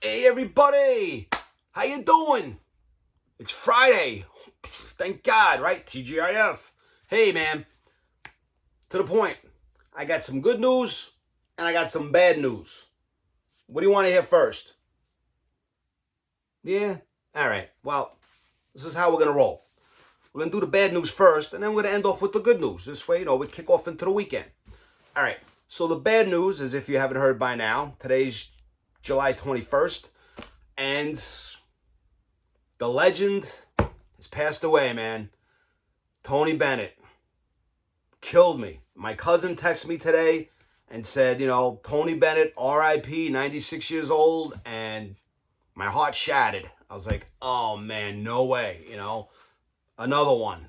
Hey everybody, how you doing? It's Friday. Thank God, right? TGIF. Hey man, to the point. I got some good news and I got some bad news. What do you want to hear first? Yeah? All right. Well, this is how we're going to roll. We're going to do the bad news first and then we're going to end off with the good news. This way, we kick off into the weekend. All right. So the bad news is, if you haven't heard by now, today's July 21st and the legend has passed away, man. Tony Bennett killed me. My cousin texted me today and said, Tony Bennett, RIP, 96 years old, and my heart shattered. I was like, oh man, no way, another one,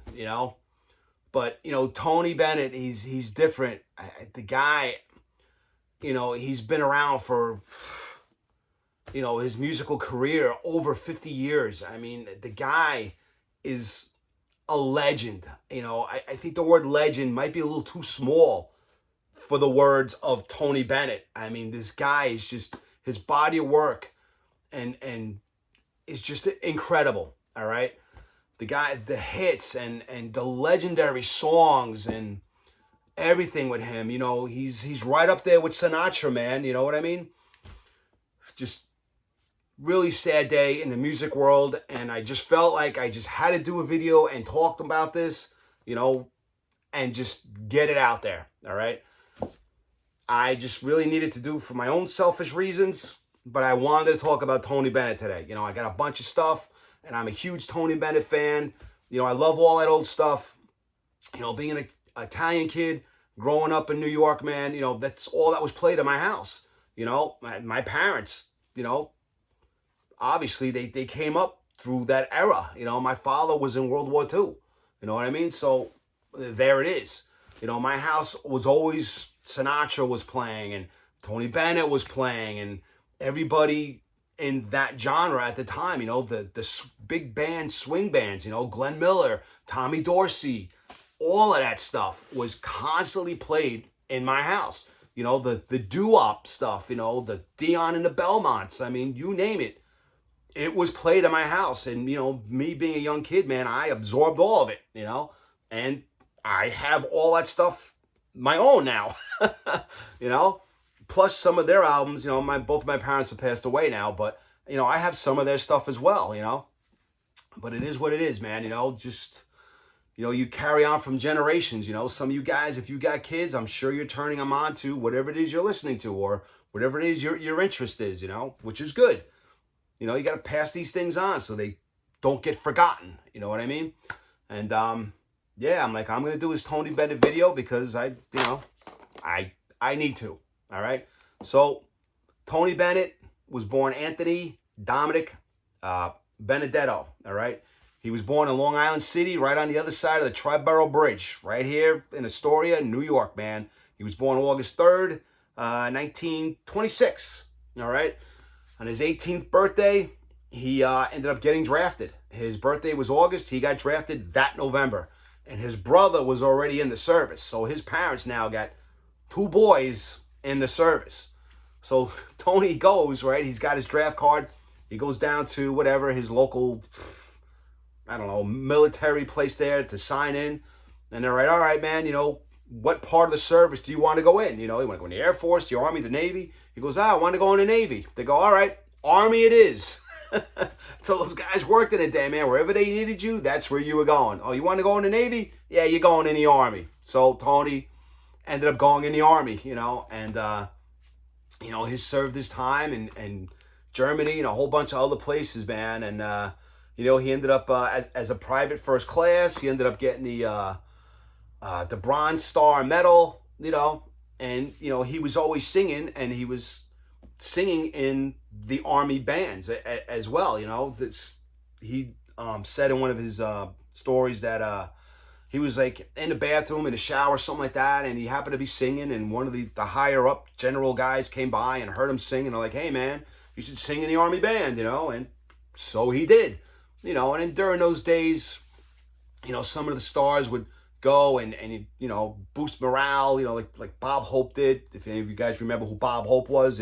But, Tony Bennett, he's different. The guy, he's been around for, his musical career over 50 years. I mean, the guy is a legend. I think the word legend might be a little too small for the words of Tony Bennett. I mean, this guy is just, his body of work and is just incredible. All right. The guy, the hits and the legendary songs and everything with him, he's right up there with Sinatra, man. You know what I mean? Just really sad day in the music world, and I just felt like I just had to do a video and talk about this, and just get it out there. All right. I just really needed to do for my own selfish reasons, but I wanted to talk about Tony Bennett today. I got a bunch of stuff, and I'm a huge Tony Bennett fan. I love all that old stuff. Being an Italian kid, growing up in New York, man, that's all that was played in my house. My parents, obviously they came up through that era. My father was in World War II. You know what I mean? So there it is. My house was always, Sinatra was playing and Tony Bennett was playing and everybody in that genre at the time, the big band, swing bands, Glenn Miller, Tommy Dorsey, all of that stuff was constantly played in my house. The doo-wop stuff, the Dion and the Belmonts. I mean, you name it. It was played in my house. And, me being a young kid, man, I absorbed all of it, and I have all that stuff my own now, plus some of their albums. Both of my parents have passed away now, but, I have some of their stuff as well, but it is what it is, man. Just, you carry on from generations. Some of you guys, if you got kids, I'm sure you're turning them on to whatever it is you're listening to or whatever it is your interest is, which is good. You got to pass these things on so they don't get forgotten. You know what I mean? And, yeah, I'm going to do this Tony Bennett video because I need to. All right. So Tony Bennett was born Anthony Dominic Benedetto. All right. He was born in Long Island City, right on the other side of the Triborough Bridge, right here in Astoria, New York, man. He was born August 3rd, 1926. All right. On his 18th birthday, he ended up getting drafted. His birthday was August. He got drafted that November. And his brother was already in the service. So his parents now got two boys in the service. So Tony goes, right? He's got his draft card. He goes down to whatever, his local, I don't know, military place there to sign in. And they're like, all right, man, what part of the service do you want to go in? You want to go in the Air Force, the Army, the Navy? He goes, I want to go in the Navy. They go, all right, Army it is. So those guys worked in a day, man. Wherever they needed you, that's where you were going. Oh, you want to go in the Navy? Yeah, you're going in the Army. So Tony ended up going in the Army, and, he served his time in Germany and a whole bunch of other places, man. And, he ended up as a private first class. He ended up getting the Bronze Star Medal, and, he was always singing, and he was singing in the Army bands as well. He said in one of his stories that he was like in the bathroom, in the shower, something like that, and he happened to be singing, and one of the higher up general guys came by and heard him sing, and they're like, hey man, you should sing in the Army band, and so he did, and then during those days, some of the stars would go and boost morale, like Bob Hope did. If any of you guys remember who Bob Hope was,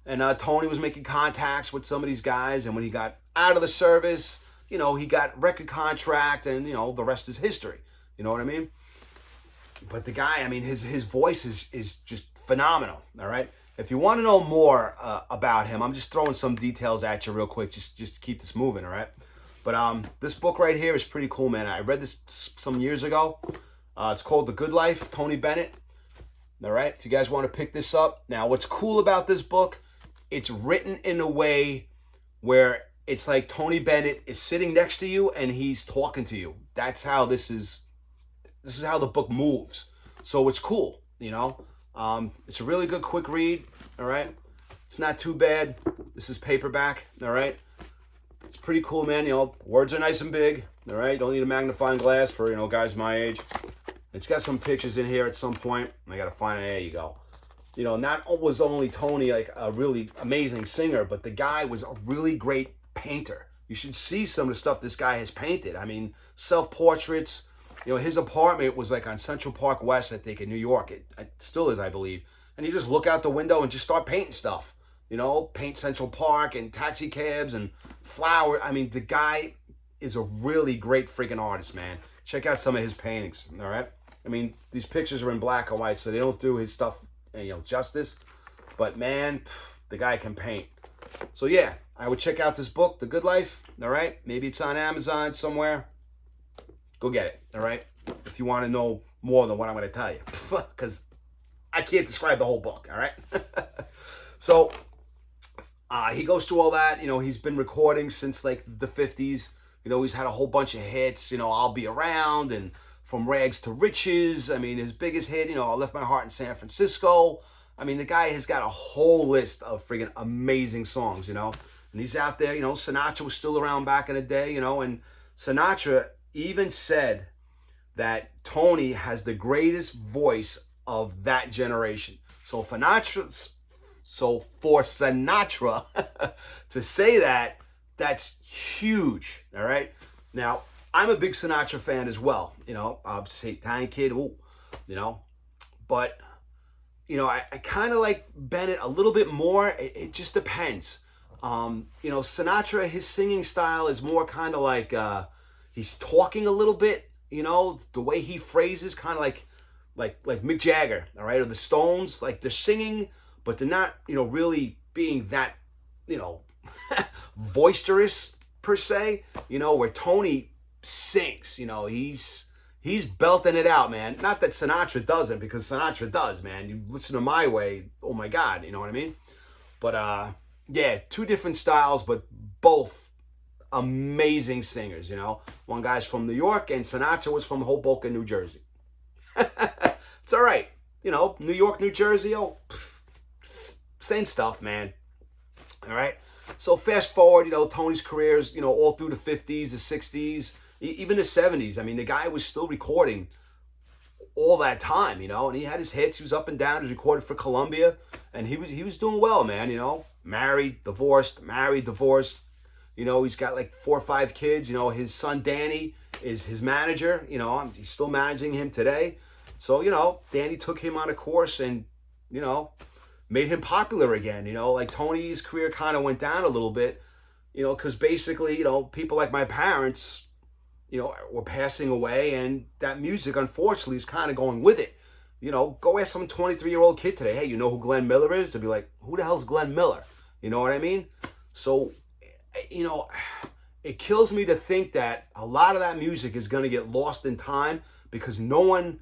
And Tony was making contacts with some of these guys, and when he got out of the service, he got record contract, and the rest is history. You know what I mean? But the guy, I mean, his voice is just phenomenal. All right. If you want to know more about him, I'm just throwing some details at you real quick, just to keep this moving. All right. But this book right here is pretty cool, man. I read this some years ago. It's called The Good Life, Tony Bennett. All right. If you guys want to pick this up. Now, what's cool about this book, it's written in a way where it's like Tony Bennett is sitting next to you and he's talking to you. That's how this is how the book moves. So it's cool, It's a really good quick read, all right? It's not too bad. This is paperback, all right? It's pretty cool, man. Words are nice and big, all right? Don't need a magnifying glass for, guys my age. It's got some pictures in here at some point. I got to find it. There you go. Not was only Tony like a really amazing singer, but the guy was a really great painter. You should see some of the stuff this guy has painted. I mean, self-portraits. His apartment was like on Central Park West, I think, in New York. It still is, I believe. And you just look out the window and just start painting stuff. Paint Central Park and taxi cabs and flowers. I mean, the guy is a really great freaking artist, man. Check out some of his paintings, all right? I mean, these pictures are in black and white, so they don't do his stuff, justice. But, man, the guy can paint. So, yeah, I would check out this book, The Good Life, all right? Maybe it's on Amazon somewhere. Go get it, all right? If you want to know more than what I'm going to tell you. Because I can't describe the whole book, all right? So, he goes through all that. He's been recording since, like, the 50s. He's had a whole bunch of hits. I'll Be Around and From Rags to Riches. I mean, his biggest hit, I Left My Heart in San Francisco. I mean, the guy has got a whole list of friggin' amazing songs, And he's out there, Sinatra was still around back in the day, and Sinatra even said that Tony has the greatest voice of that generation. So for Sinatra to say that, that's huge. All right. Now, I'm a big Sinatra fan as well. Obviously, Italian kid. Ooh, but I kind of like Bennett a little bit more. It just depends. Sinatra, his singing style is more kind of like he's talking a little bit, the way he phrases, kind of like Mick Jagger, all right, or the Stones, like they're singing, but they're not, really being that, boisterous per se, where Tony sings, he's belting it out, man. Not that Sinatra doesn't, because Sinatra does, man. You listen to My Way, oh my God, you know what I mean? But yeah, two different styles, but both amazing singers, One guy's from New York, and Sinatra was from Hoboken, New Jersey. It's all right. New York, New Jersey, same stuff, man. All right. So fast forward, Tony's careers, all through the 50s, the 60s, even the 70s. I mean, the guy was still recording all that time, and he had his hits. He was up and down. He was recorded for Columbia, and he was doing well, man. Married, divorced, married, divorced. He's got like 4 or 5 kids. His son Danny is his manager. He's still managing him today. So, Danny took him on a course and, made him popular again. Like Tony's career kind of went down a little bit, because basically, people like my parents, were passing away, and that music, unfortunately, is kind of going with it. Go ask some 23-year-old kid today, hey, you know who Glenn Miller is? They'll be like, who the hell's Glenn Miller? You know what I mean? So, it kills me to think that a lot of that music is going to get lost in time because no one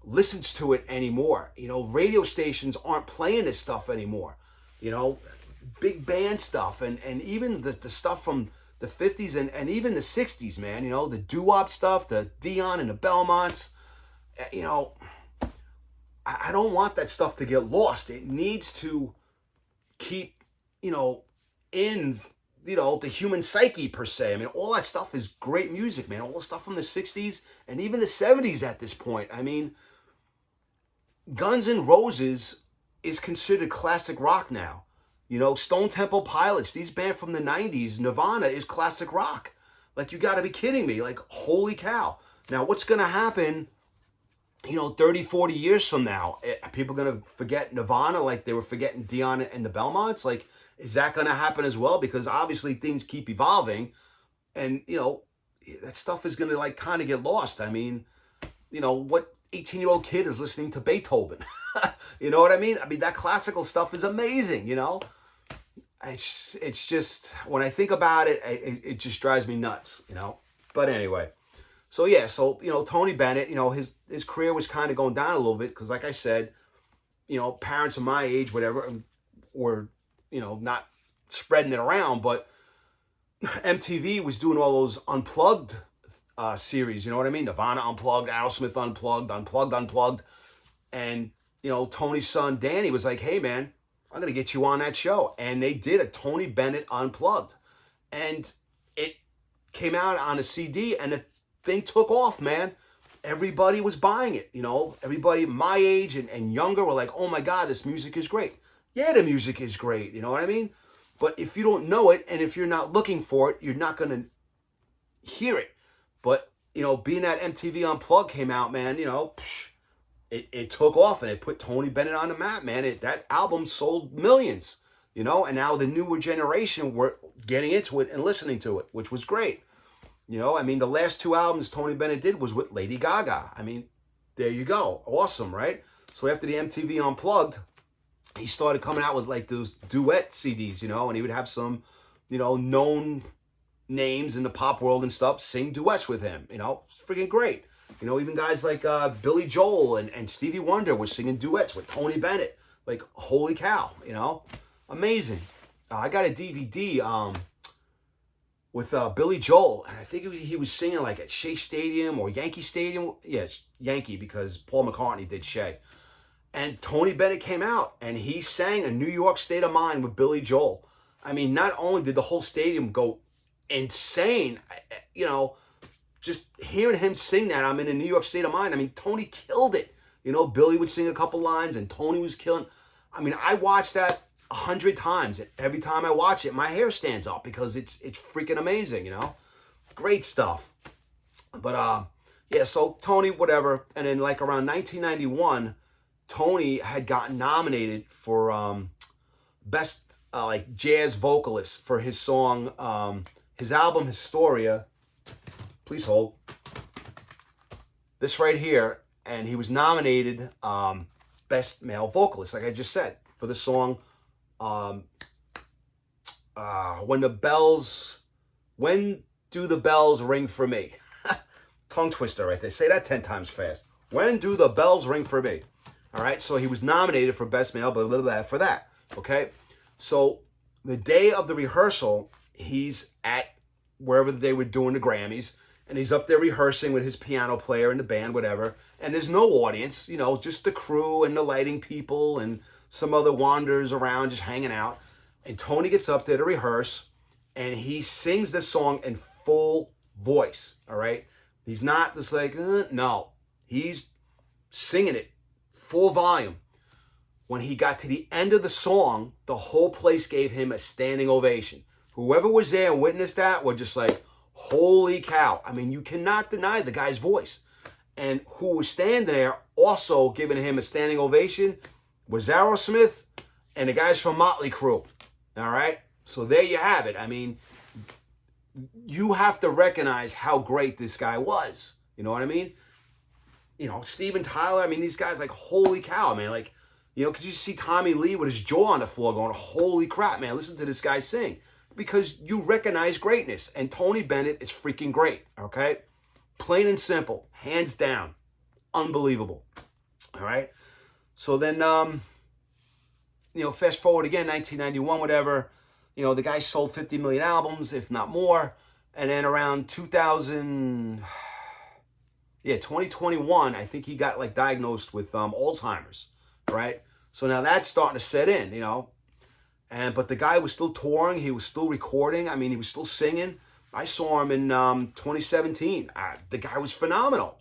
listens to it anymore. Radio stations aren't playing this stuff anymore. Big band stuff and even the stuff from the 50s and even the 60s, man. The doo-wop stuff, the Dion and the Belmonts. I don't want that stuff to get lost. It needs to keep, in the human psyche per se. I mean, all that stuff is great music, man. All the stuff from the 60s and even the 70s at this point. I mean, Guns N' Roses is considered classic rock now. Stone Temple Pilots, these bands from the 90s, Nirvana is classic rock. Like, you got to be kidding me. Like, holy cow. Now, what's going to happen 30, 40 years from now, are people going to forget Nirvana like they were forgetting Dion and the Belmonts? Like, is that going to happen as well? Because obviously things keep evolving, and that stuff is going to like kind of get lost. I mean, what 18-year-old kid is listening to Beethoven? You know what I mean? I mean, that classical stuff is amazing, It's just, when I think about it, it just drives me nuts. But anyway, so yeah, Tony Bennett, his career was kind of going down a little bit because, like I said, parents of my age, whatever, were, not spreading it around, but MTV was doing all those unplugged series, you know what I mean? Nirvana Unplugged, Aerosmith Unplugged. And, Tony's son, Danny, was like, hey, man, I'm going to get you on that show. And they did a Tony Bennett Unplugged. And it came out on a CD, and the thing took off, man. Everybody was buying it, Everybody my age and younger were like, oh, my God, this music is great. Yeah, the music is great, you know what I mean? But if you don't know it, and if you're not looking for it, you're not going to hear it. But, being that MTV Unplugged came out, man, it took off, and it put Tony Bennett on the map, man. That album sold millions, and now the newer generation were getting into it and listening to it, which was great. I mean, the last two albums Tony Bennett did was with Lady Gaga. I mean, there you go. Awesome, right? So after the MTV Unplugged, he started coming out with like those duet CDs, and he would have some, known names in the pop world and stuff sing duets with him. It's freaking great. Even guys like Billy Joel and Stevie Wonder were singing duets with Tony Bennett. Like, holy cow, amazing. I got a DVD with Billy Joel, and I think he was singing like at Shea Stadium or Yankee Stadium. Yeah, it's Yankee because Paul McCartney did Shea. And Tony Bennett came out, and he sang A New York State of Mind with Billy Joel. I mean, not only did the whole stadium go insane, just hearing him sing that, I'm in a New York State of Mind. I mean, Tony killed it. Billy would sing a couple lines, and Tony was killing. I mean, I watched that 100 times. And every time I watch it, my hair stands up because it's freaking amazing, Great stuff. But, yeah, so Tony, whatever. And then, like, around 1991... Tony had gotten nominated for best like jazz vocalist for his song, his album Historia. Please hold. This right here, and he was nominated best male vocalist, like I just said, for the song When Do the Bells Ring for Me? Tongue twister right there. Say that 10 times fast. When do the bells ring for me? All right, so he was nominated for Best Male, blah, blah, blah, for that, okay? So the day of the rehearsal, he's at wherever they were doing the Grammys, and he's up there rehearsing with his piano player and the band, whatever, and there's no audience, just the crew and the lighting people and some other wanderers around just hanging out. And Tony gets up there to rehearse, and he sings this song in full voice, all right? He's not just like, no. He's singing it full volume. When he got to the end of the song, the whole place gave him a standing ovation. Whoever was there and witnessed that were just like, holy cow. I mean, you cannot deny the guy's voice. And who was standing there also giving him a standing ovation was Aerosmith and the guys from Motley Crue. All right? So there you have it. I mean, you have to recognize how great this guy was. You know what I mean? Steven Tyler, I mean, these guys, like, holy cow, man. Like, could you see Tommy Lee with his jaw on the floor going, holy crap, man, listen to this guy sing. Because you recognize greatness. And Tony Bennett is freaking great, okay? Plain and simple, hands down. Unbelievable, all right? So then, fast forward again, 1991, whatever. The guy sold 50 million albums, if not more. And then around 2021, I think he got like diagnosed with Alzheimer's, right? So now that's starting to set in, but the guy was still touring, he was still recording. I mean, he was still singing. I saw him in 2017. The guy was phenomenal.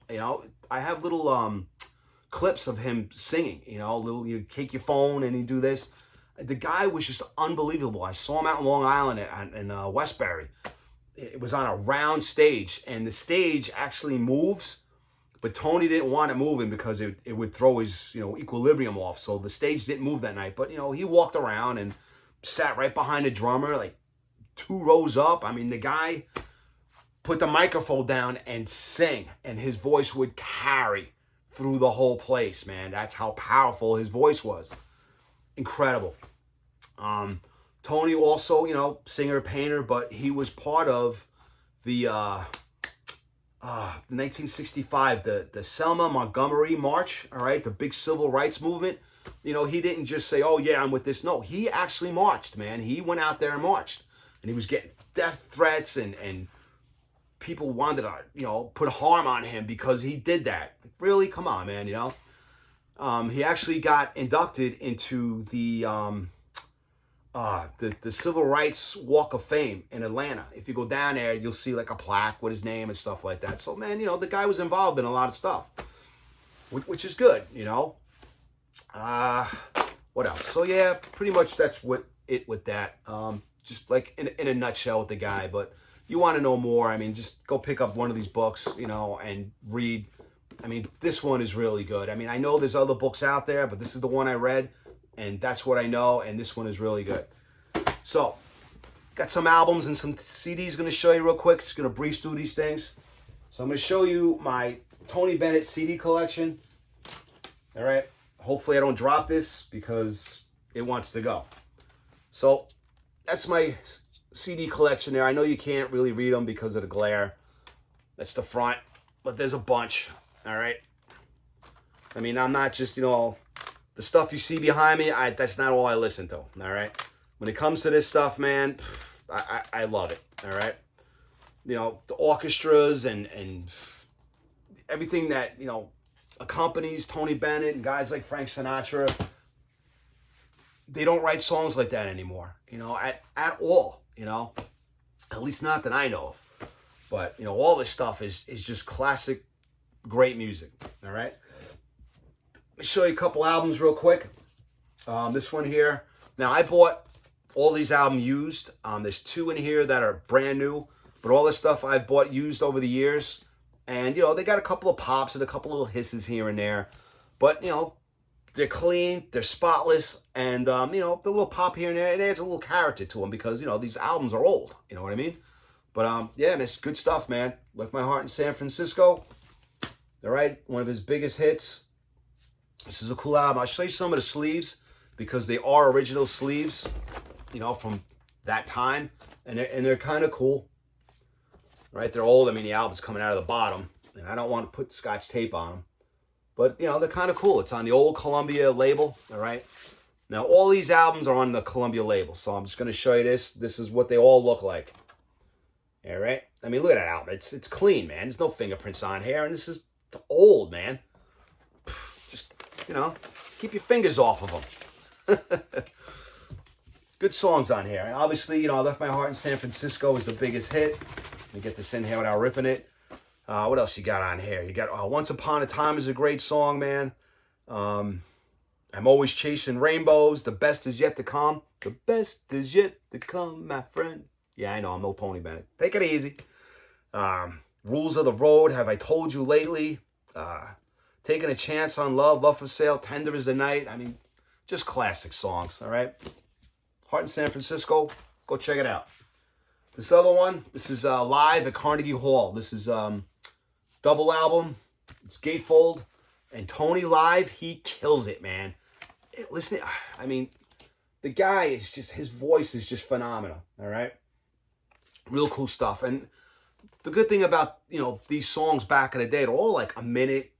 I have little clips of him singing. You take your phone and you do this. The guy was just unbelievable. I saw him out in Long Island in Westbury. It was on a round stage, and the stage actually moves But Tony didn't want it moving because it would throw his, equilibrium off. So the stage didn't move that night. But, he walked around and sat right behind the drummer, like 2 rows up. I mean, the guy put the microphone down and sing, and his voice would carry through the whole place, man. That's how powerful his voice was. Incredible. Tony also, singer, painter, but he was part of the 1965, the Selma Montgomery March, all right, the big civil rights movement. He didn't just say, oh, yeah, I'm with this. No, he actually marched, man. He went out there and marched. And he was getting death threats, and people wanted to, put harm on him because he did that. Like, really? Come on, man, He actually got inducted into the Civil Rights Walk of Fame in Atlanta. If you go down there, you'll see like a plaque with his name and stuff like that. So, man, the guy was involved in a lot of stuff, which is good, What else? So, yeah, pretty much that's with that. Just like in a nutshell with the guy. But you want to know more, I mean, just go pick up one of these books, and read. I mean, this one is really good. I mean, I know there's other books out there, but this is the one I read, and that's what I know, and this one is really good. So, got some albums and some CDs going to show you real quick. Just going to breeze through these things. So I'm going to show you my Tony Bennett CD collection. All right. Hopefully I don't drop this because it wants to go. So that's my CD collection there. I know you can't really read them because of the glare. That's the front, but there's a bunch. All right. I mean, I'm not just, the stuff you see behind me, that's not all I listen to. All right. When it comes to this stuff, man, I love it. All right. The orchestras and everything that, accompanies Tony Bennett and guys like Frank Sinatra. They don't write songs like that anymore, at all, at least not that I know of. But, all this stuff is just classic, great music. All right. Let me show you a couple albums real quick. This one here. Now, I bought all these albums used. There's 2 in here that are brand new, but all this stuff I've bought used over the years. And, they got a couple of pops and a couple little hisses here and there. But, they're clean, they're spotless, and, the little pop here and there, it adds a little character to them because, these albums are old. You know what I mean? But, yeah, it's good stuff, man. Left My Heart in San Francisco. All right, one of his biggest hits. This is a cool album. I'll show you some of the sleeves because they are original sleeves, from that time. And they're kind of cool. Right, they're old. I mean, the album's coming out of the bottom, and I don't want to put Scotch tape on them. But, they're kind of cool. It's on the old Columbia label, all right? Now, all these albums are on the Columbia label, so I'm just going to show you this. This is what they all look like. All right? I mean, look at that album. It's clean, man. There's no fingerprints on here, and this is old, man. Just, keep your fingers off of them. Good songs on here. And obviously, I Left My Heart in San Francisco is the biggest hit. Let me get this in here without ripping it. What else you got on here? You got Once Upon a Time is a great song, man. I'm Always Chasing Rainbows. The Best Is Yet to Come. The best is yet to come, my friend. Yeah, I know. I'm no Tony Bennett. Take it easy. Rules of the Road. Have I Told You Lately? Taking a Chance on Love. Love for Sale. Tender as the Night. I mean, just classic songs, all right? Heart in San Francisco. Go check it out. This other one, this is live at Carnegie Hall. This is double album. It's gatefold. And Tony live, he kills it, man. Listen, I mean, the guy is just, his voice is just phenomenal, all right? Real cool stuff. And the good thing about, these songs back in the day, they're all like a minute,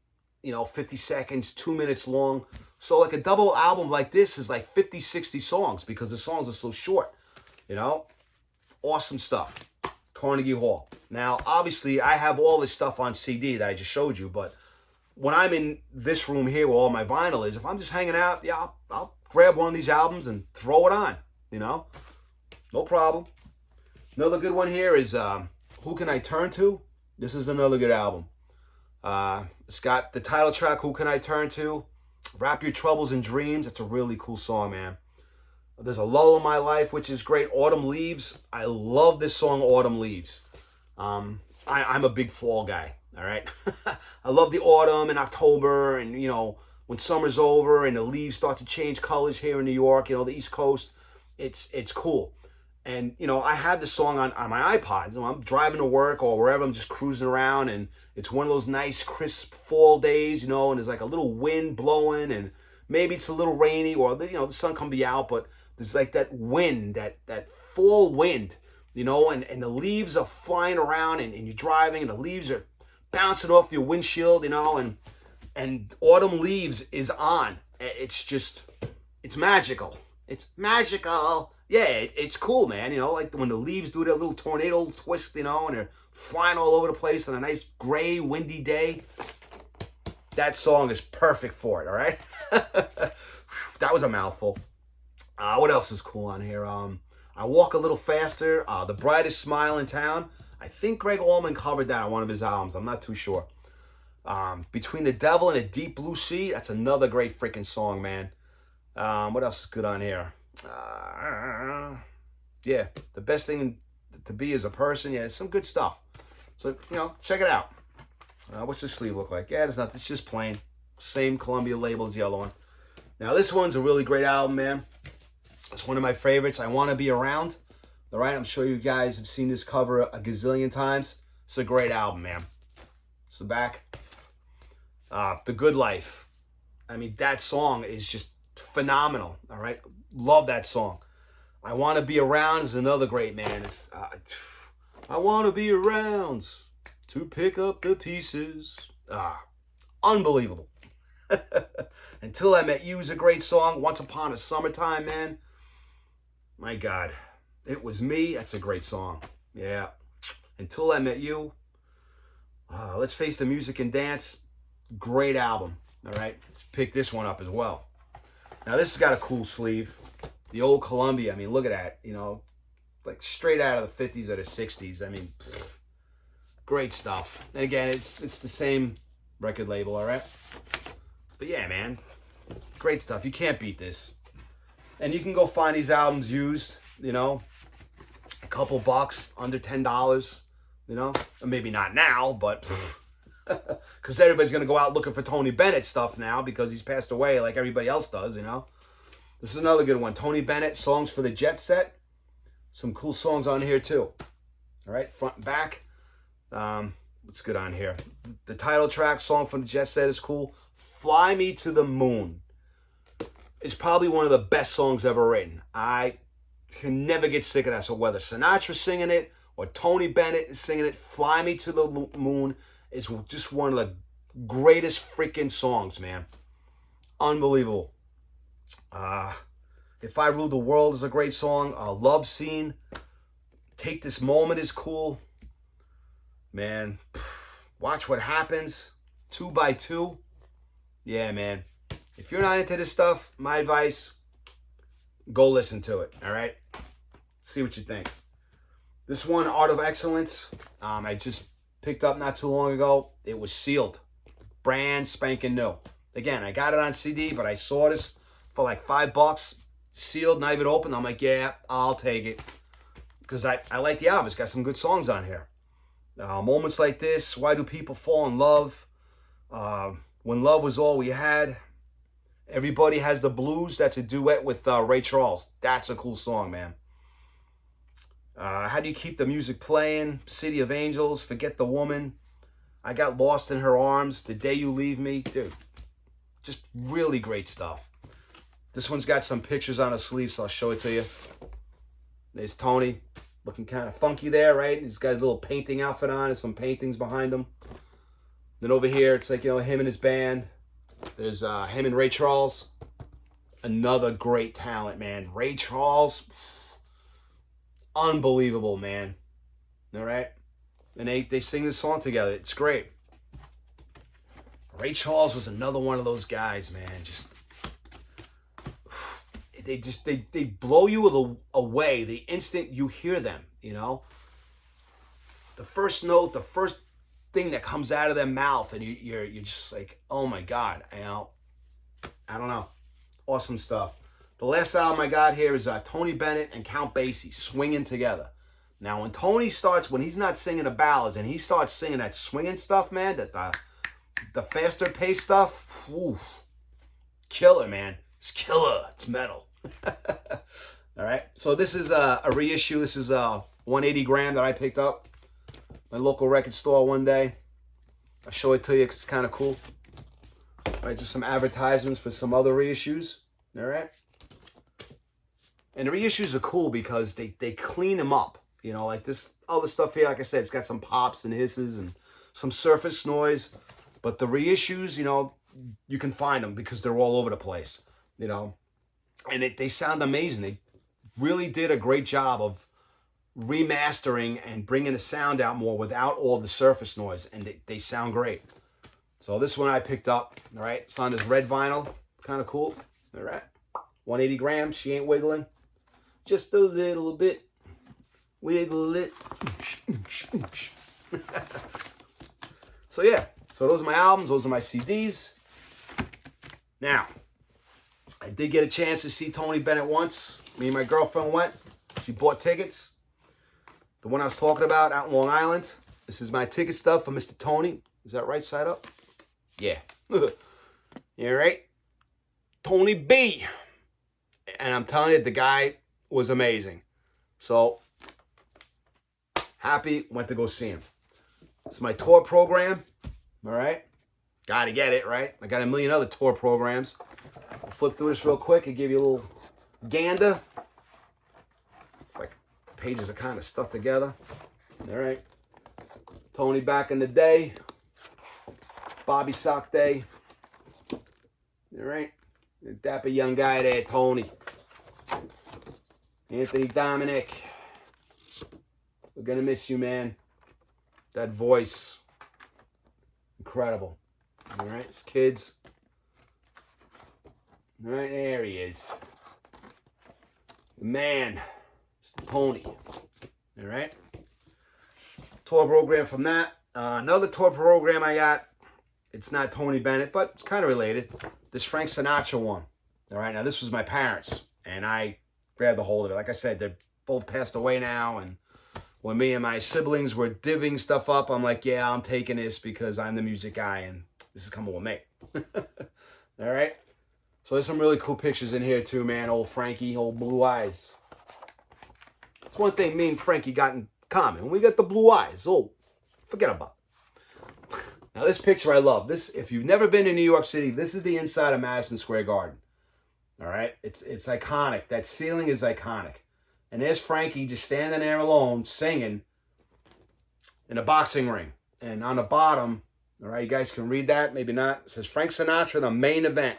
50 seconds, 2 minutes long. So like a double album like this is like 50, 60 songs because the songs are so short, Awesome stuff. Carnegie Hall. Now, obviously, I have all this stuff on CD that I just showed you, but when I'm in this room here where all my vinyl is, if I'm just hanging out, yeah, I'll grab one of these albums and throw it on, No problem. Another good one here is Who Can I Turn To? This is another good album. It's got the title track, Who Can I Turn To? Wrap Your Troubles in Dreams. It's a really cool song, man. There's a Lull in My Life, which is great. Autumn Leaves. I love this song, Autumn Leaves. I'm a big fall guy. All right. I love the autumn and October, and when summer's over and the leaves start to change colors here in New York, the East Coast. It's cool. And I have this song on my iPod. I'm driving to work or wherever, I'm just cruising around, and it's one of those nice crisp fall days, and there's like a little wind blowing, and maybe it's a little rainy, or the sun can be out, but there's like that wind, that fall wind, and the leaves are flying around, and you're driving, and the leaves are bouncing off your windshield, and autumn leaves is on. It's magical. It's magical. Yeah, it's cool, man. Like when the leaves do that little tornado twist, and they're flying all over the place on a nice gray, windy day. That song is perfect for it, all right? That was a mouthful. What else is cool on here? I Walk a Little Faster, The Brightest Smile in Town. I think Greg Allman covered that on one of his albums. I'm not too sure. Between the Devil and a Deep Blue Sea, that's another great freaking song, man. What else is good on here? Yeah, The Best Thing to Be as a Person. Yeah, some good stuff. So, check it out. What's the sleeve look like? Yeah, there's nothing. It's just plain. Same Columbia label as the other one. Now, this one's a really great album, man. It's one of my favorites. I Want to Be Around. All right, I'm sure you guys have seen this cover a gazillion times. It's a great album, man. It's the back. The Good Life. I mean, that song is just phenomenal. All right, love that song. I Want to Be Around is another great, man. It's I want to be around to pick up the pieces. Unbelievable. Until I Met You is a great song. Once Upon a Summertime, man. My God. It Was Me. That's a great song. Yeah. Until I Met You. Let's Face the Music and Dance. Great album. All right. Let's pick this one up as well. Now, this has got a cool sleeve. The old Columbia. I mean, look at that. Like straight out of the 50s or the 60s. I mean, great stuff. And again, it's the same record label, all right? But yeah, man. Great stuff. You can't beat this. And you can go find these albums used, a couple bucks, under $10, or maybe not now, but because everybody's going to go out looking for Tony Bennett stuff now because he's passed away like everybody else does, This is another good one. Tony Bennett, Songs for the Jet Set. Some cool songs on here too. All right, front and back. What's good on here? The title track, Song from the Jet Set, is cool. Fly Me to the Moon is probably one of the best songs ever written. I can never get sick of that. So whether Sinatra's singing it or Tony Bennett is singing it, Fly Me to the Moon is just one of the greatest freaking songs, man. Unbelievable. If I Ruled the World is a great song. Love Scene. Take This Moment is cool. Man, Watch What Happens. 2 by 2. Yeah, man. If you're not into this stuff, my advice, go listen to it, all right? See what you think. This one, Art of Excellence, I just picked up not too long ago. It was sealed. Brand spanking new. Again, I got it on CD, but I saw this for like $5. Sealed, not even open. I'm like, yeah, I'll take it. Because I like the album. It's got some good songs on here. Moments Like This, Why Do People Fall in Love? When Love Was All We Had. Everybody Has the Blues. That's a duet with Ray Charles. That's a cool song, man. How Do You Keep the Music Playing? City of Angels, Forget the Woman. I Got Lost in Her Arms, The Day You Leave Me. Dude, just really great stuff. This one's got some pictures on a sleeve, so I'll show it to you. There's Tony, looking kind of funky there, right? He's got his little painting outfit on and some paintings behind him. Then over here, it's like, him and his band. There's him and Ray Charles. Another great talent, man. Ray Charles, unbelievable, man. All right? And they sing this song together. It's great. Ray Charles was another one of those guys, man. They blow you away the instant you hear them, The first note, the first thing that comes out of their mouth, and you're just like, oh my God, I don't know. Awesome stuff. The last album I got here is Tony Bennett and Count Basie, Swinging Together. Now, when he's not singing the ballads and he starts singing that swinging stuff, man, that the faster paced stuff, oof, killer, man. It's killer. It's metal. All right. So this is a reissue. This is a 180 gram that I picked up my local record store one day. I'll show it to you because it's kind of cool. All right, just some advertisements for some other reissues. All right. And the reissues are cool because they clean them up. You know, like this other stuff here, like I said, it's got some pops and hisses and some surface noise. But the reissues, you know, you can find them because they're all over the place, you know. And they sound amazing. They really did a great job of remastering and bringing the sound out more without all the surface noise. And they sound great. So this one I picked up, all right. It's on this red vinyl. Kind of cool. All right. 180 grams. She ain't wiggling. Just a little bit. Wiggle it. So yeah. So those are my albums. Those are my CDs. Now, I did get a chance to see Tony Bennett once. Me and my girlfriend went. She bought tickets. The one I was talking about out in Long Island. This is my ticket stub for Mr. Tony. Is that right side up? Yeah. All right. Tony B. And I'm telling you, the guy was amazing. So, happy, went to go see him. It's my tour program. All right. Got to get it, right? I got a million other tour programs. I'll flip through this real quick and give you a little gander. Like, the pages are kind of stuck together. All right. Tony back in the day. Bobby Sock Day. All right. The dapper young guy there, Tony. Anthony Dominic. We're going to miss you, man. That voice. Incredible. All right, his kids. All right, there he is. The man. Mr. Tony. All right. Tour program from that. Another tour program I got. It's not Tony Bennett, but it's kind of related. This Frank Sinatra one. All right, now this was my parents, and I grabbed a hold of it. Like I said, they're both passed away now, and when me and my siblings were divvying stuff up, I'm like, yeah, I'm taking this because I'm the music guy, and this is coming with me. All right? So there's some really cool pictures in here, too, man. Old Frankie, old blue eyes. It's one thing me and Frankie got in common. We got the blue eyes. Oh, forget about it. Now, this picture I love. This, if you've never been to New York City, this is the inside of Madison Square Garden. All right? It's iconic. That ceiling is iconic. And there's Frankie just standing there alone, singing in a boxing ring. And on the bottom, all right, you guys can read that, maybe not. It says Frank Sinatra, the main event,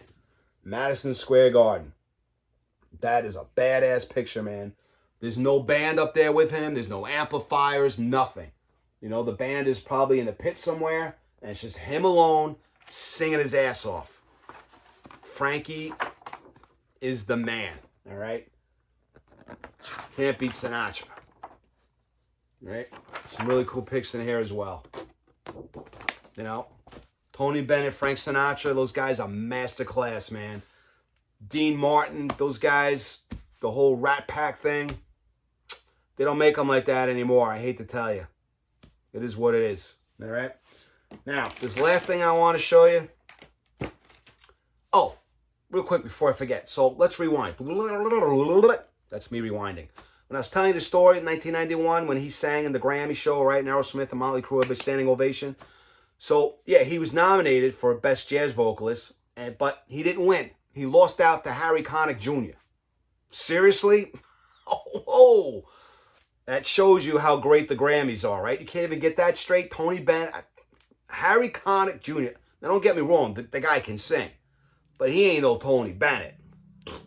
Madison Square Garden. That is a badass picture, man. There's no band up there with him. There's no amplifiers, nothing. You know, the band is probably in the pit somewhere, and it's just him alone singing his ass off. Frankie is the man, all right? Can't beat Sinatra. Right? Some really cool pics in here as well. You know, Tony Bennett, Frank Sinatra, those guys are masterclass, man. Dean Martin, those guys, the whole Rat Pack thing, they don't make them like that anymore. I hate to tell you. It is what it is. All right? Now, this last thing I want to show you. Oh, real quick before I forget. So, let's rewind. That's me rewinding. When I was telling you the story in 1991 when he sang in the Grammy show, right, and Aerosmith and Motley Crue had a standing ovation. So, yeah, he was nominated for Best Jazz Vocalist, but he didn't win. He lost out to Harry Connick Jr. Seriously? Oh, that shows you how great the Grammys are, right? You can't even get that straight. Tony Bennett, Harry Connick Jr. Now, don't get me wrong. The guy can sing, but he ain't no Tony Bennett.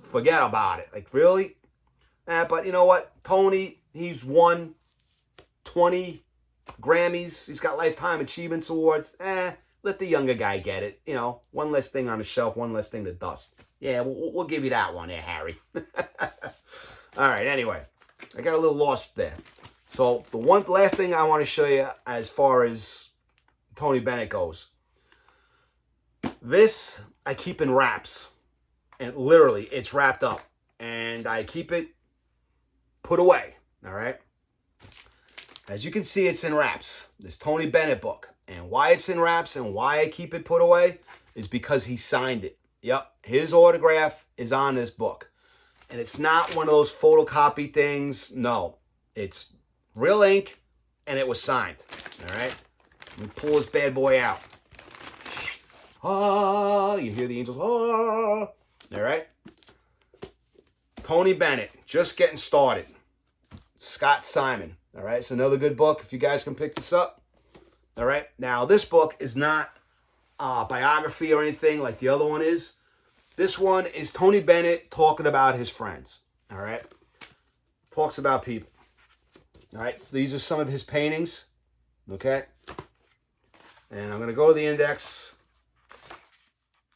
Forget about it. Like, really? But you know what? Tony, he's won 20 Grammys. He's got Lifetime Achievement Awards. Let the younger guy get it. You know, one less thing on the shelf, one less thing to dust. Yeah, we'll give you that one there, Harry. All right, anyway. I got a little lost there. So, the last thing I want to show you as far as Tony Bennett goes. This, I keep in wraps. And literally, it's wrapped up. And I keep it put away, all right? As you can see, it's in wraps. This Tony Bennett book. And why it's in wraps and why I keep it put away is because he signed it. Yep, his autograph is on this book. And it's not one of those photocopy things. No, it's real ink and it was signed. All right? Let me pull this bad boy out. Ah, you hear the angels. Ah. All right? Tony Bennett, just getting started. Scott Simon. All right, it's another good book if you guys can pick this up. All right, now this book is not a biography or anything like the other one is. This one is Tony Bennett talking about his friends. All right, talks about people. All right, so these are some of his paintings. Okay, and I'm going to go to the index,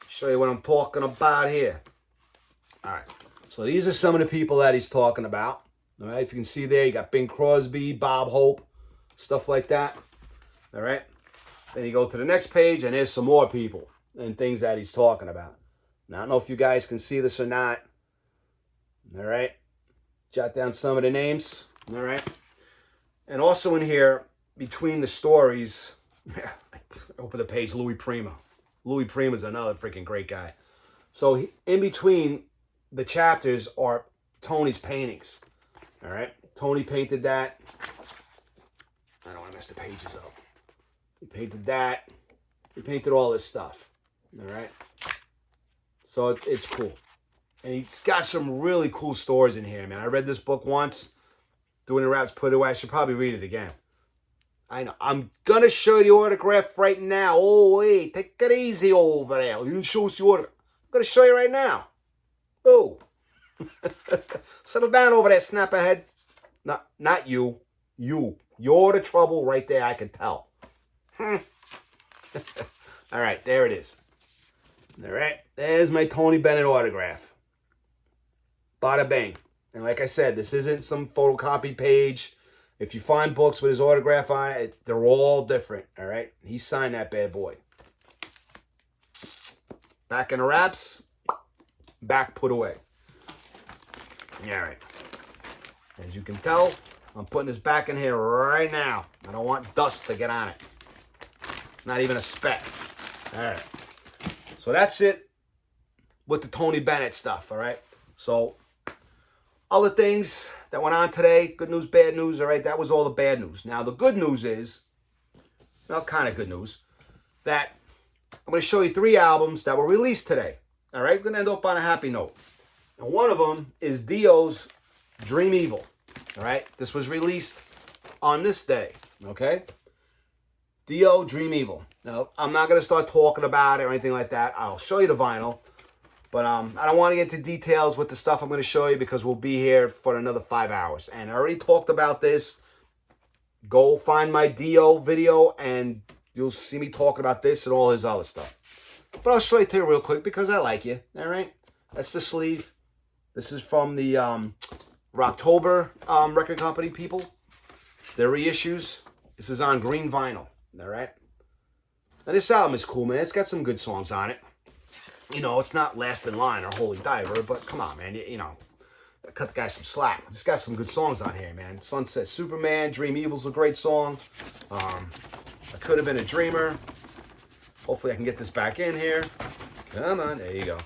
show you what I'm talking about here. All right, so these are some of the people that he's talking about. All right, if you can see there, you got Bing Crosby, Bob Hope, stuff like that. All right, then you go to the next page, and there's some more people and things that he's talking about. Now, I don't know if you guys can see this or not. All right, jot down some of the names. All right, and also in here, between the stories, open the page, Louis Prima. Louis Prima is another freaking great guy. So in between the chapters are Tony's paintings. All right, Tony painted that. I don't want to mess the pages up. He painted that. He painted all this stuff. All right, so it's cool, and he's got some really cool stories in here, man. I read this book once, doing the wraps, put it away. I should probably read it again. I know. I'm gonna show you the autograph right now. Oh wait, take it easy over there. You didn't show us the autograph. I'm gonna show you right now. Oh. Settle down over there, snapperhead. Not you. You. You're the trouble right there, I can tell. All right, there it is. All right, there's my Tony Bennett autograph. Bada bang. And like I said, this isn't some photocopy page. If you find books with his autograph on it, they're all different. All right, he signed that bad boy. Back in the wraps. Back put away. All right. As you can tell, I'm putting this back in here right now. I don't want dust to get on it. Not even a speck. All right. So that's it with the Tony Bennett stuff, all right? So other things that went on today, good news, bad news, all right? That was all the bad news. Now, the good news is, well, kind of good news, that I'm going to show you 3 albums that were released today, all right? We're going to end up on a happy note. And one of them is Dio's Dream Evil. All right, this was released on this day. Okay, Dio Dream Evil. Now, I'm not gonna start talking about it or anything like that. I'll show you the vinyl, but I don't want to get into details with the stuff I'm gonna show you because we'll be here for another 5 hours. And I already talked about this. Go find my Dio video, and you'll see me talking about this and all his other stuff. But I'll show it to you real quick because I like you. All right, that's the sleeve. This is from the Rocktober record company people. Their reissues. This is on green vinyl. All right. Now this album is cool, man. It's got some good songs on it. You know, it's not Last in Line or Holy Diver, but come on, man. You know, cut the guy some slack. It's got some good songs on here, man. Sunset Superman, Dream Evil's a great song. I Could Have Been a Dreamer. Hopefully I can get this back in here. Come on, there you go.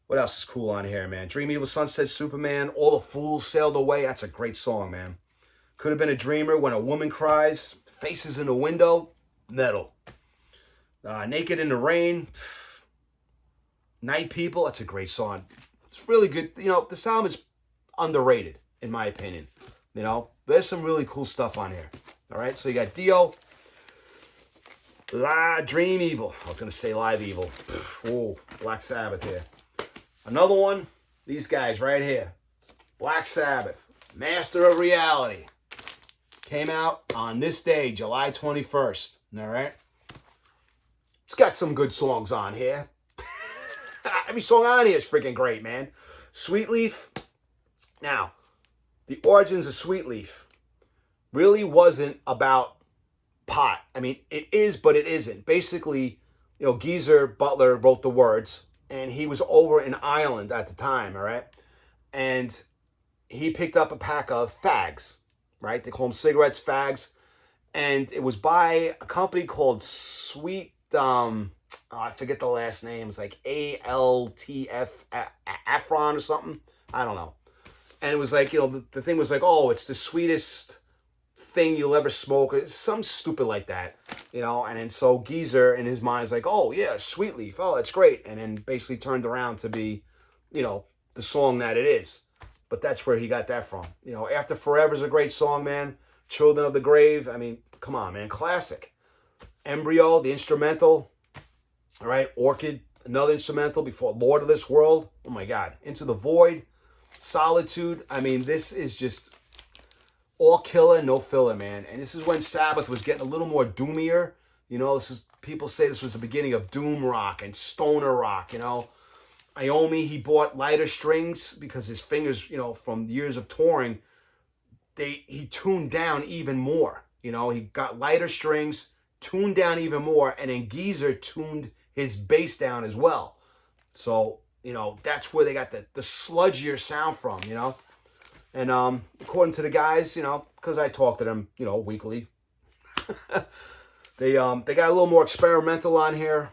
What else is cool on here, man? Dream Evil, Sunset Superman, All the Fools Sailed Away. That's a great song, man. Could Have Been a Dreamer, When a Woman Cries, Faces in the Window, metal. Naked in the Rain, Night People, that's a great song. It's really good. You know, this album is underrated, in my opinion. You know, there's some really cool stuff on here. All right, so you got Dio, Dream Evil. I was going to say Live Evil. Oh, Black Sabbath here. Another one, these guys right here. Black Sabbath, Master of Reality. Came out on this day, July 21st. All right? It's got some good songs on here. Every song on here is freaking great, man. Sweet Leaf. Now, the origins of Sweet Leaf really wasn't about pot. I mean, it is, but it isn't. Basically, you know, Geezer Butler wrote the words. And he was over in Ireland at the time, all right? And he picked up a pack of fags, right? They call them cigarettes, fags. And it was by a company called Sweet, I forget the last name. It's like ALTF, Afron or something. I don't know. And it was like, the thing was like, oh, it's the sweetest thing you'll ever smoke. It's something stupid like that, And then so Geezer in his mind is like, oh, yeah, Sweet Leaf. Oh, that's great. And then basically turned around to be, the song that it is. But that's where he got that from. After Forever is a great song, man. Children of the Grave. I mean, come on, man. Classic. Embryo, the instrumental. All right. Orchid, another instrumental before Lord of this World. Oh, my God. Into the Void. Solitude. I mean, this is just all killer, no filler, man. And this is when Sabbath was getting a little more doomier. People say this was the beginning of doom rock and stoner rock, Iommi, he bought lighter strings because his fingers, from years of touring, he tuned down even more. He got lighter strings, tuned down even more, and then Geezer tuned his bass down as well. So, that's where they got the sludgier sound from, And according to the guys, because I talk to them, weekly, they got a little more experimental on here.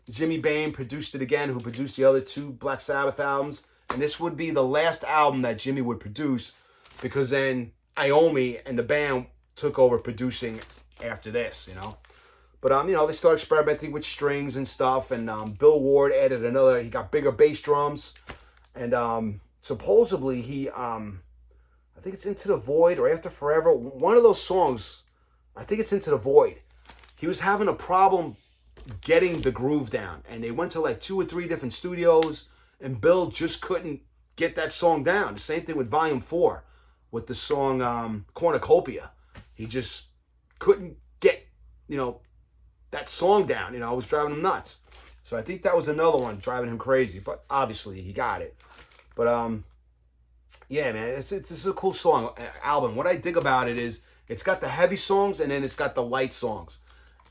Jimmy Bain produced it again, who produced the other two Black Sabbath albums. And this would be the last album that Jimmy would produce, because then Iommi and the band took over producing after this, But, they started experimenting with strings and stuff. And Bill Ward added he got bigger bass drums. And supposedly he, I think it's Into the Void or After Forever. One of those songs, I think it's Into the Void. He was having a problem getting the groove down, and they went to like 2 or 3 different studios, and Bill just couldn't get that song down. The same thing with Volume 4 with the song Cornucopia. He just couldn't get that song down. It was driving him nuts. So I think that was another one driving him crazy, but obviously he got it. But yeah, man, it's a cool song album. What I dig about it is it's got the heavy songs, and then it's got the light songs.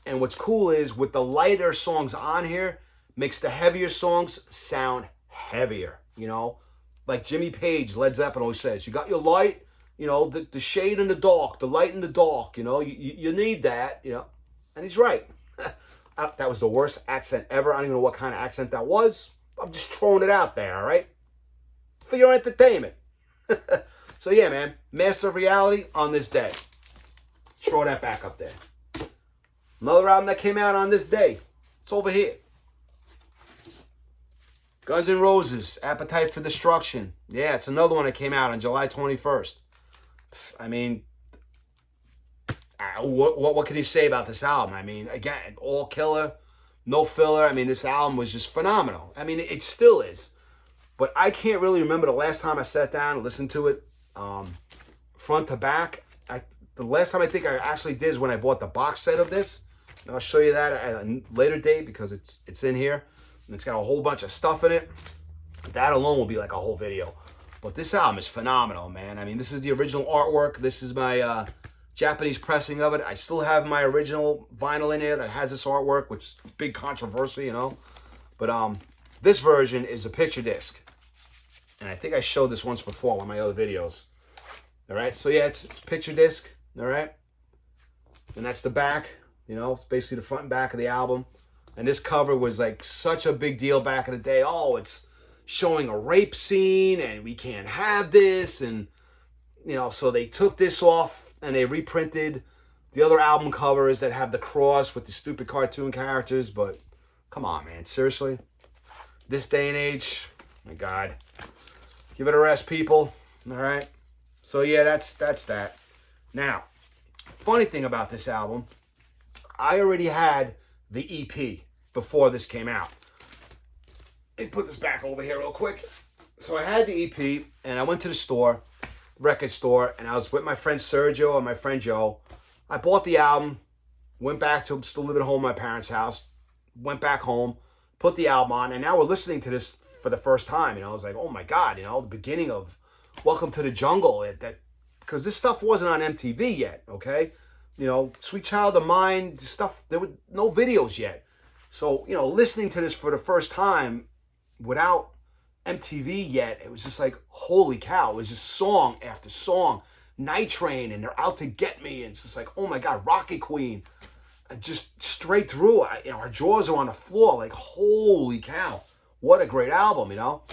And what's cool is with the lighter songs on here, makes the heavier songs sound heavier, Like Jimmy Page, Led Zeppelin always says, you got your light, the shade in the dark, the light in the dark, you need that, And he's right. That was the worst accent ever. I don't even know what kind of accent that was. I'm just throwing it out there, all right? For your entertainment. So yeah, man, Master of Reality on this day. Throw that back up there. Another album that came out on this day. It's over here. Guns N' Roses, Appetite for Destruction. Yeah, it's another one that came out on July 21st. I mean, what can you say about this album? I mean, again, all killer, no filler. I mean, this album was just phenomenal. I mean, it still is. But I can't really remember the last time I sat down and listened to it front to back. The last time I think I actually did is when I bought the box set of this. And I'll show you that at a later date because it's in here. And it's got a whole bunch of stuff in it. That alone will be like a whole video. But this album is phenomenal, man. I mean, this is the original artwork. This is my Japanese pressing of it. I still have my original vinyl in here that has this artwork, which is big controversy, But this version is a picture disc. And I think I showed this once before in one of my other videos. All right, so yeah, it's picture disc. All right, and that's the back. It's basically the front and back of the album. And this cover was like such a big deal back in the day. Oh, it's showing a rape scene, and we can't have this. And so they took this off and they reprinted the other album covers that have the cross with the stupid cartoon characters. But come on, man, seriously, this day and age, my God, give it a rest, people. All right. So yeah, that's that. Now, funny thing about this album, I already had the EP before this came out. Let me put this back over here real quick. So I had the EP, and I went to the store, record store, and I was with my friend Sergio and my friend Joe. I bought the album, went back to still living at home at my parents' house, went back home, put the album on, and now we're listening to this for the first time. I was like, oh my God, the beginning of Welcome to the Jungle, because this stuff wasn't on MTV yet, okay? Sweet Child of Mine, stuff, there were no videos yet. So, listening to this for the first time without MTV yet, it was just like, holy cow, it was just song after song. Night Train, and they're out to get me. And it's just like, oh my God, Rocket Queen. And just straight through, our jaws are on the floor. Like, holy cow, what a great album, you know?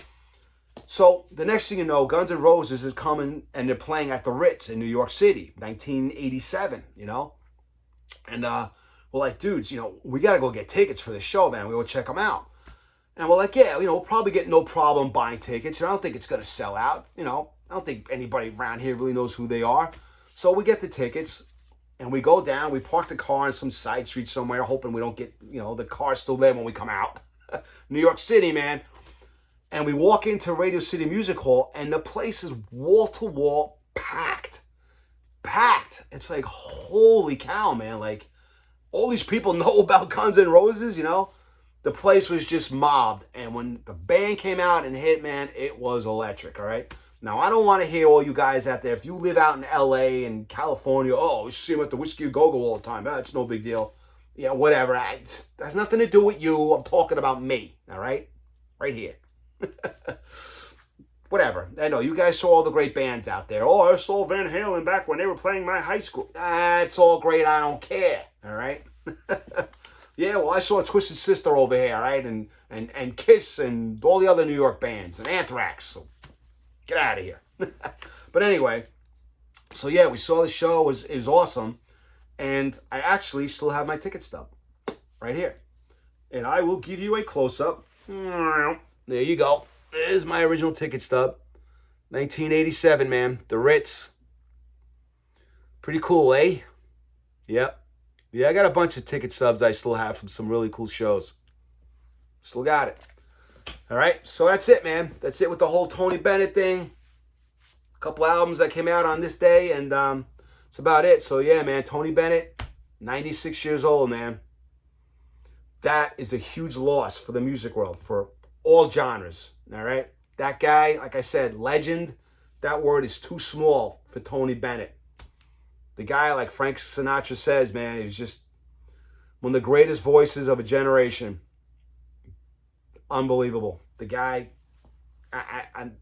So the next thing you know, Guns N' Roses is coming, and they're playing at the Ritz in New York City, 1987, you know? And we're like, dudes, you know, we got to go get tickets for the show, man. We go check them out. And we're like, yeah, you know, we'll probably get no problem buying tickets. I don't think it's going to sell out, you know. I don't think anybody around here really knows who they are. So we get the tickets, and we go down. We park the car on some side street somewhere, hoping we don't get, you know, the car still there when we come out. New York City, man. And we walk into Radio City Music Hall, and the place is wall-to-wall packed. Packed. It's like, holy cow, man. Like, all these people know about Guns N' Roses, you know? The place was just mobbed. And when the band came out and hit, man, it was electric, all right? Now, I don't want to hear all you guys out there. If you live out in L.A. and California, oh, we see them at the Whiskey A Go-Go all the time. It's no big deal. Yeah, whatever. It has nothing to do with you. I'm talking about me, all right? Right here. Whatever. I know you guys saw all the great bands out there. Oh, I saw Van Halen back when they were playing my high school. It's all great. I don't care. All right. Yeah. Well, I saw Twisted Sister over here, right? And Kiss and all the other New York bands and Anthrax. So get out of here. But anyway, so yeah, we saw the show. It was awesome, and I actually still have my ticket stub right here, and I will give you a close up. There you go. There's my original ticket stub. 1987, man. The Ritz. Pretty cool, eh? Yep. Yeah, I got a bunch of ticket stubs I still have from some really cool shows. Still got it. All right, so that's it, man. That's it with the whole Tony Bennett thing. A couple albums that came out on this day, and that's about it. So, yeah, man, Tony Bennett, 96 years old, man. That is a huge loss for the music world, for all genres, all right? That guy, like I said, legend, that word is too small for Tony Bennett. The guy, like Frank Sinatra says, man, he was just one of the greatest voices of a generation. Unbelievable. The guy, I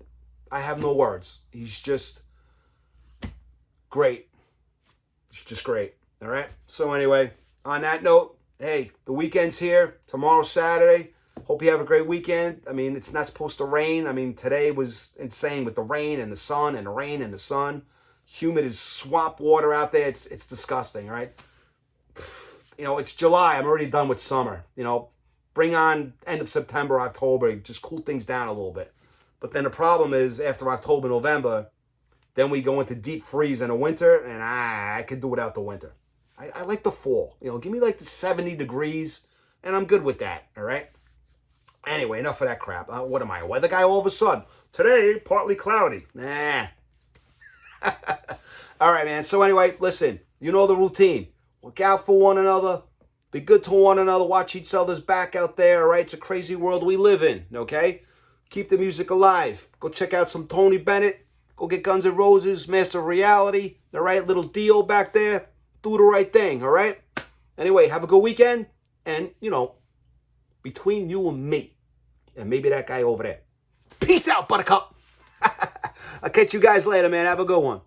have no words. He's just great. He's just great, all right? So anyway, on that note, hey, the weekend's here. Tomorrow's Saturday. Hope you have a great weekend. I mean, it's not supposed to rain. I mean, today was insane with the rain and the sun and the rain and the sun. Humid as swamp water out there. It's disgusting, all right? You know, it's July. I'm already done with summer. You know, bring on end of September, October. Just cool things down a little bit. But then the problem is after October, November, then we go into deep freeze in the winter, and I could do without the winter. I like the fall. You know, give me like the 70 degrees, and I'm good with that, all right? Anyway, enough of that crap. What am I, a weather guy all of a sudden? Today, partly cloudy. Nah. All right, man. So anyway, listen, you know the routine. Look out for one another. Be good to one another. Watch each other's back out there, all right? It's a crazy world we live in, okay? Keep the music alive. Go check out some Tony Bennett. Go get Guns N' Roses, Master of Reality, all right? Little Dio back there. Do the right thing, all right? Anyway, have a good weekend. And, you know, between you and me, and maybe that guy over there, peace out, Buttercup. I'll catch you guys later, man. Have a good one.